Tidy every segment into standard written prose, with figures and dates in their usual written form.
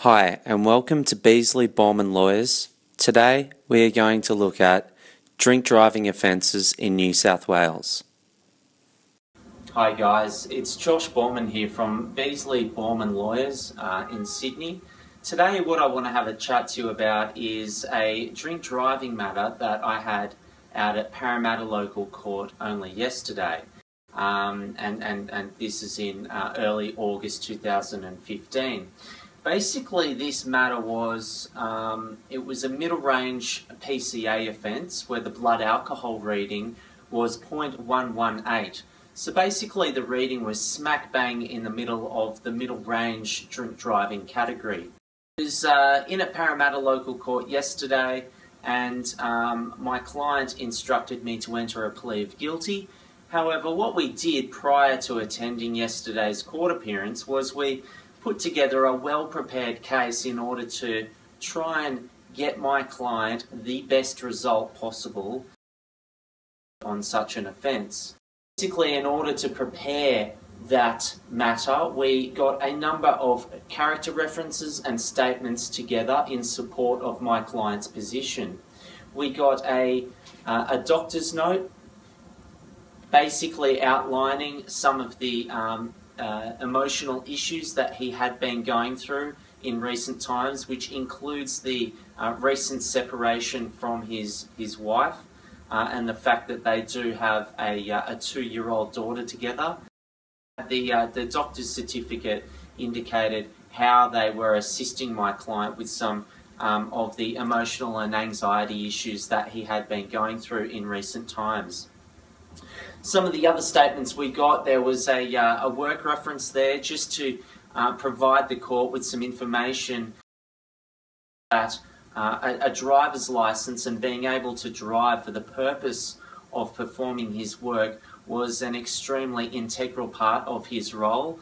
Hi and welcome to Beazley Boorman Lawyers. Today we are going to look at drink driving offences in New South Wales. Hi guys, it's Josh Boorman here from Beazley Boorman Lawyers in Sydney. Today what I want to have a chat to you about is a drink driving matter that I had out at Parramatta Local Court only yesterday. And this is in early August 2015. Basically, this matter was, it was a Middle Range PCA offence where the blood alcohol reading was 0.118. So basically the reading was smack bang in the middle of the Middle Range drink driving category. I was in at Parramatta Local Court yesterday and my client instructed me to enter a plea of guilty. However, what we did prior to attending yesterday's court appearance was we put together a well-prepared case in order to try and get my client the best result possible on such an offence. Basically, in order to prepare that matter, we got a number of character references and statements together in support of my client's position. We got a doctor's note basically outlining some of the emotional issues that he had been going through in recent times, which includes the recent separation from his wife and the fact that they do have a 2-year-old daughter together. The doctor's certificate indicated how they were assisting my client with some of the emotional and anxiety issues that he had been going through in recent times. Some of the other statements we got, there was a work reference there just to provide the court with some information that a driver's licence and being able to drive for the purpose of performing his work was an extremely integral part of his role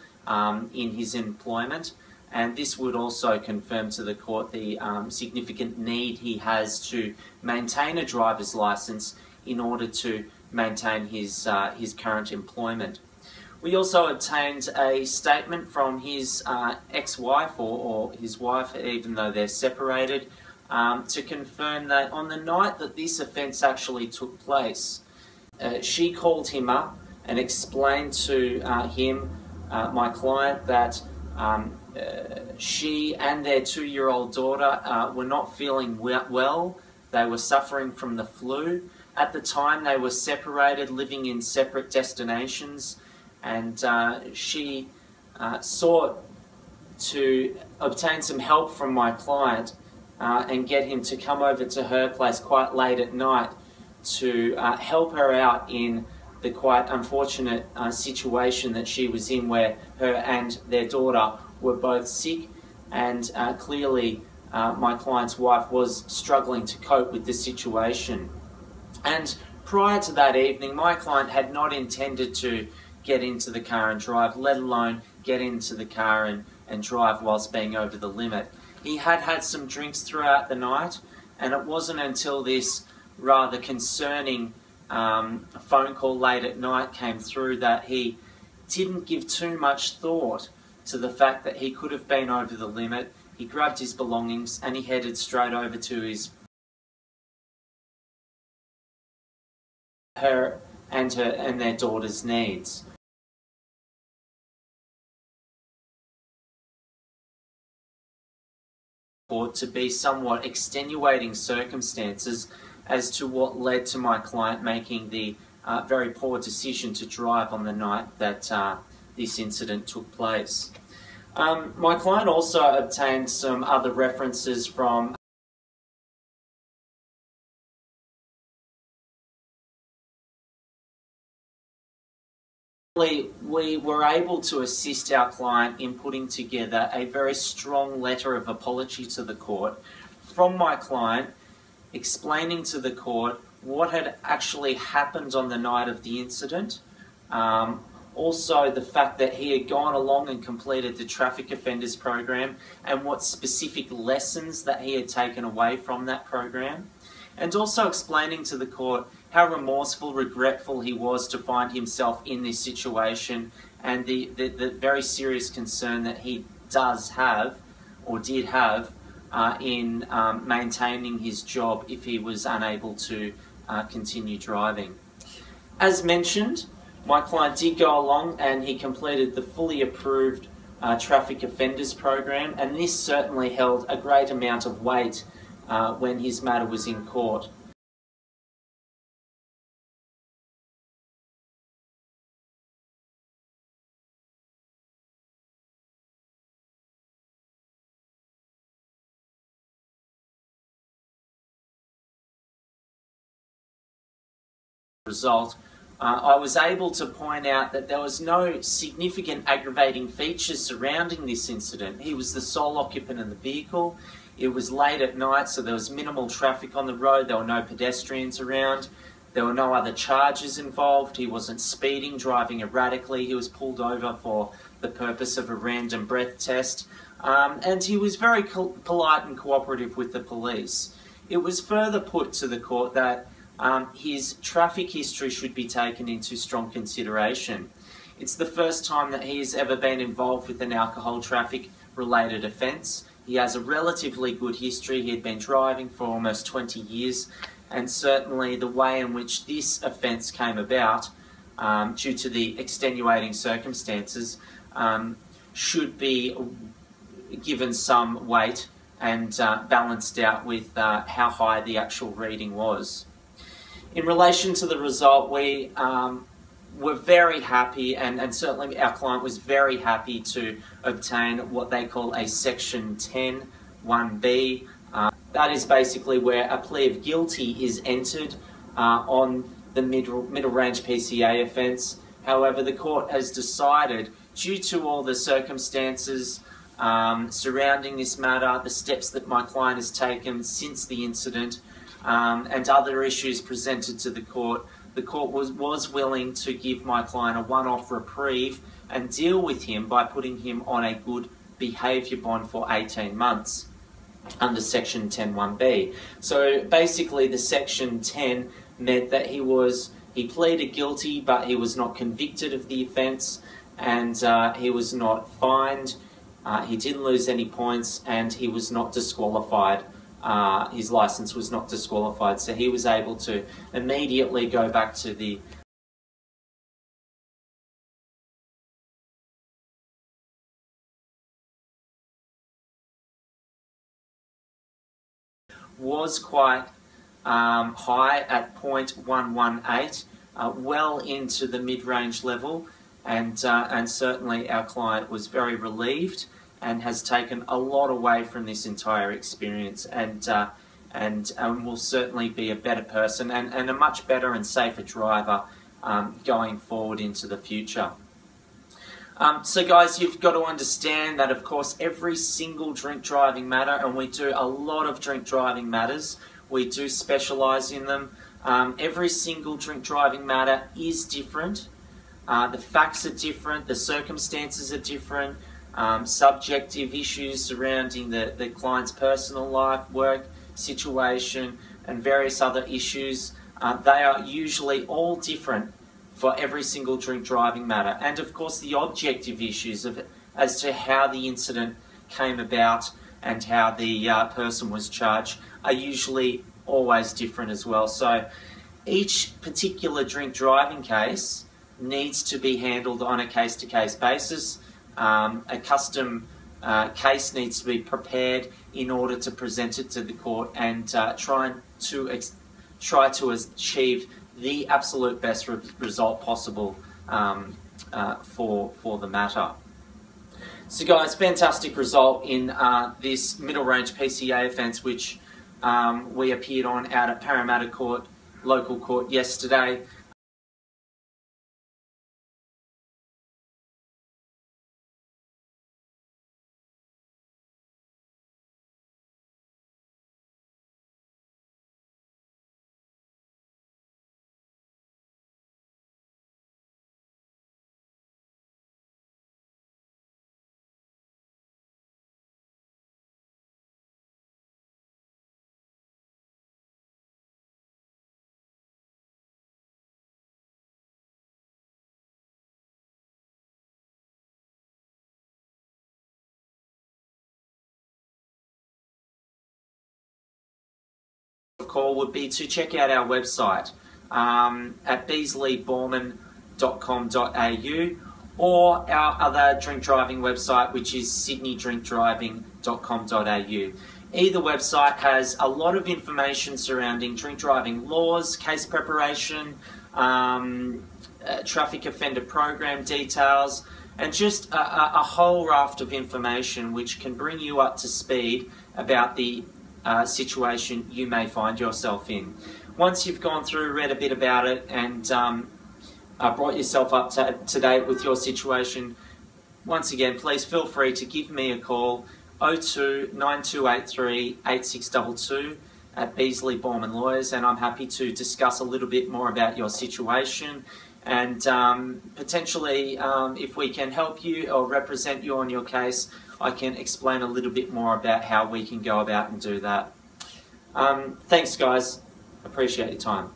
in his employment. And this would also confirm to the court the significant need he has to maintain a driver's licence in order to maintain his current employment. We also obtained a statement from his ex-wife or his wife, even though they're separated, to confirm that on the night that this offence actually took place, she called him up and explained to him, my client, that she and their 2-year-old daughter were not feeling well. They were suffering from the flu. At the time, they were separated, living in separate destinations, and she sought to obtain some help from my client and get him to come over to her place quite late at night to help her out in the quite unfortunate situation that she was in, where her and their daughter were both sick, and clearly my client's wife was struggling to cope with the situation. And prior to that evening, my client had not intended to get into the car and drive, let alone get into the car and drive whilst being over the limit. He had had some drinks throughout the night, and it wasn't until this rather concerning phone call late at night came through that he didn't give too much thought to the fact that he could have been over the limit. He grabbed his belongings and he headed straight over to her and their daughter's needs. To be somewhat extenuating circumstances as to what led to my client making the very poor decision to drive on the night that this incident took place. My client also obtained some other references from we were able to assist our client in putting together a very strong letter of apology to the court from my client, explaining to the court what had actually happened on the night of the incident. Also the fact that he had gone along and completed the traffic offenders program and what specific lessons that he had taken away from that program. And also explaining to the court how remorseful, regretful he was to find himself in this situation, and the very serious concern that he does have or did have in maintaining his job if he was unable to continue driving. As mentioned, my client did go along and he completed the fully approved traffic offenders program, and this certainly held a great amount of weight when his matter was in court. Result, I was able to point out that there was no significant aggravating features surrounding this incident. He was the sole occupant of the vehicle. It was late at night, so there was minimal traffic on the road. There were no pedestrians around. There were no other charges involved. He wasn't speeding, driving erratically. He was pulled over for the purpose of a random breath test. And he was very polite and cooperative with the police. It was further put to the court that his traffic history should be taken into strong consideration. It's the first time that he has ever been involved with an alcohol traffic related offence. He has a relatively good history. He had been driving for almost 20 years, and certainly the way in which this offence came about due to the extenuating circumstances should be given some weight and balanced out with how high the actual reading was. In relation to the result, we were very happy, and certainly our client was very happy to obtain what they call a Section 10 1B. That is basically where a plea of guilty is entered on the Middle Range PCA offence. However, the court has decided, due to all the circumstances surrounding this matter, the steps that my client has taken since the incident, and other issues presented to the court was willing to give my client a one-off reprieve and deal with him by putting him on a good behaviour bond for 18 months under Section 10(1)(b). So basically the Section 10 meant that he pleaded guilty, but he was not convicted of the offence, and he was not fined, he didn't lose any points, and he was not disqualified. His licence was not disqualified, so he was able to immediately go back to the was quite high at 0.118, well into the mid-range level, and certainly our client was very relieved and has taken a lot away from this entire experience, and will certainly be a better person and a much better and safer driver going forward into the future. So guys, you've got to understand that, of course, every single drink driving matter, and we do a lot of drink driving matters, we do specialise in them, every single drink driving matter is different. The facts are different, the circumstances are different, subjective issues surrounding the client's personal life, work situation, and various other issues, they are usually all different for every single drink driving matter. And of course the objective issues as to how the incident came about and how the person was charged are usually always different as well. So each particular drink driving case needs to be handled on a case-to-case basis. A custom case needs to be prepared in order to present it to the court and try to achieve the absolute best result possible for the matter. So guys, fantastic result in this Middle Range PCA offence, which we appeared on out at Parramatta Local Court yesterday. call would be to check out our website at beazleyboorman.com.au or our other drink driving website, which is sydneydrinkdriving.com.au. Either website has a lot of information surrounding drink driving laws, case preparation, traffic offender program details, and just a whole raft of information which can bring you up to speed about the situation you may find yourself in. Once you've gone through, read a bit about it, and brought yourself up to date with your situation, once again, please feel free to give me a call, 02 9283 8622 at Beazley Boorman Lawyers, and I'm happy to discuss a little bit more about your situation and potentially if we can help you or represent you on your case, I can explain a little bit more about how we can go about and do that. Thanks guys, appreciate your time.